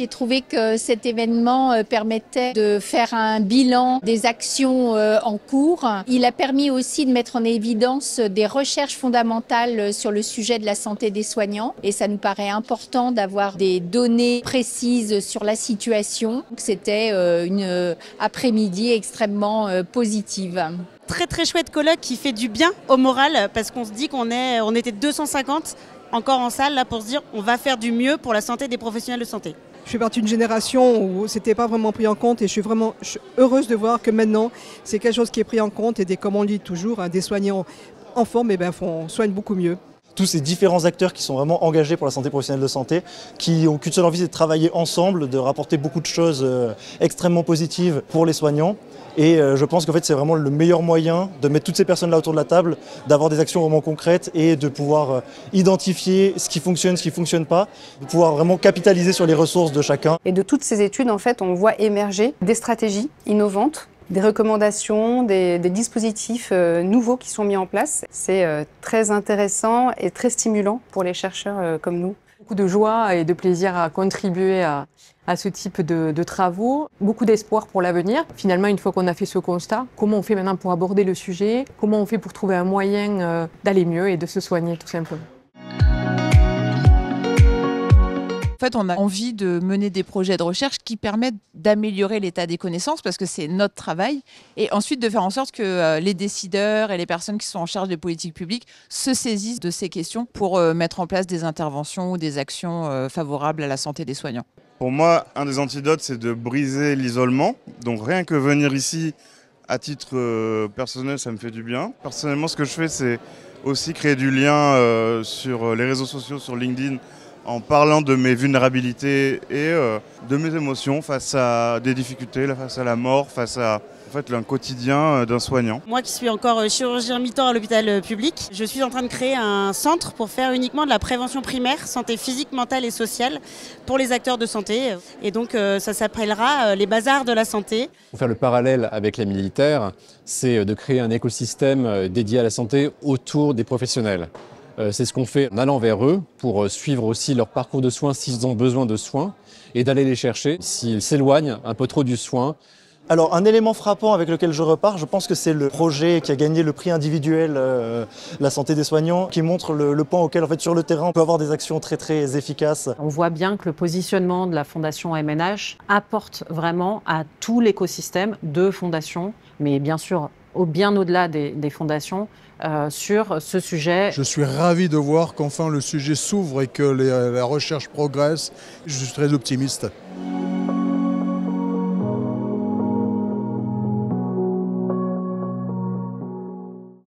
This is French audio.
J'ai trouvé que cet événement permettait de faire un bilan des actions en cours. Il a permis aussi de mettre en évidence des recherches fondamentales sur le sujet de la santé des soignants. Et ça nous paraît important d'avoir des données précises sur la situation. C'était une après-midi extrêmement positive. Très très chouette colloque qui fait du bien au moral parce qu'on se dit on était 250 encore en salle là pour se dire on va faire du mieux pour la santé des professionnels de santé. Je fais partie d'une génération où c'était pas vraiment pris en compte et je suis heureuse de voir que maintenant c'est quelque chose qui est pris en compte et comme on dit toujours, des soignants en forme soignent beaucoup mieux. Tous ces différents acteurs qui sont vraiment engagés pour la santé professionnelle de santé, qui ont qu'une seule envie, c'est de travailler ensemble, de rapporter beaucoup de choses extrêmement positives pour les soignants. Et je pense qu'en fait c'est vraiment le meilleur moyen de mettre toutes ces personnes là autour de la table, d'avoir des actions vraiment concrètes et de pouvoir identifier ce qui fonctionne, ce qui ne fonctionne pas, de pouvoir vraiment capitaliser sur les ressources de chacun. Et de toutes ces études, en fait, on voit émerger des stratégies innovantes, des recommandations, des dispositifs nouveaux qui sont mis en place. C'est très intéressant et très stimulant pour les chercheurs comme nous. Beaucoup de joie et de plaisir à contribuer à ce type de travaux. Beaucoup d'espoir pour l'avenir. Finalement, une fois qu'on a fait ce constat, comment on fait maintenant pour aborder le sujet? Comment on fait pour trouver un moyen d'aller mieux et de se soigner tout simplement? En fait, on a envie de mener des projets de recherche qui permettent d'améliorer l'état des connaissances parce que c'est notre travail et ensuite de faire en sorte que les décideurs et les personnes qui sont en charge des politiques publiques se saisissent de ces questions pour mettre en place des interventions ou des actions favorables à la santé des soignants. Pour moi, un des antidotes, c'est de briser l'isolement. Donc rien que venir ici, à titre personnel, ça me fait du bien. Personnellement, ce que je fais, c'est aussi créer du lien sur les réseaux sociaux, sur LinkedIn, en parlant de mes vulnérabilités et de mes émotions face à des difficultés, face à la mort, face à un quotidien d'un soignant. Moi qui suis encore chirurgien mi-temps à l'hôpital public, je suis en train de créer un centre pour faire uniquement de la prévention primaire, santé physique, mentale et sociale pour les acteurs de santé. Et donc ça s'appellera les bazars de la santé. Pour faire le parallèle avec les militaires, c'est de créer un écosystème dédié à la santé autour des professionnels. C'est ce qu'on fait en allant vers eux pour suivre aussi leur parcours de soins s'ils ont besoin de soins et d'aller les chercher s'ils s'éloignent un peu trop du soin. Alors un élément frappant avec lequel je repars, je pense que c'est le projet qui a gagné le prix individuel La santé des soignants, qui montre le point auquel en fait, sur le terrain on peut avoir des actions très très efficaces. On voit bien que le positionnement de la Fondation MNH apporte vraiment à tout l'écosystème de fondations, mais bien sûr bien au-delà des fondations, sur ce sujet. Je suis ravi de voir qu'enfin le sujet s'ouvre et que la recherche progresse. Je suis très optimiste.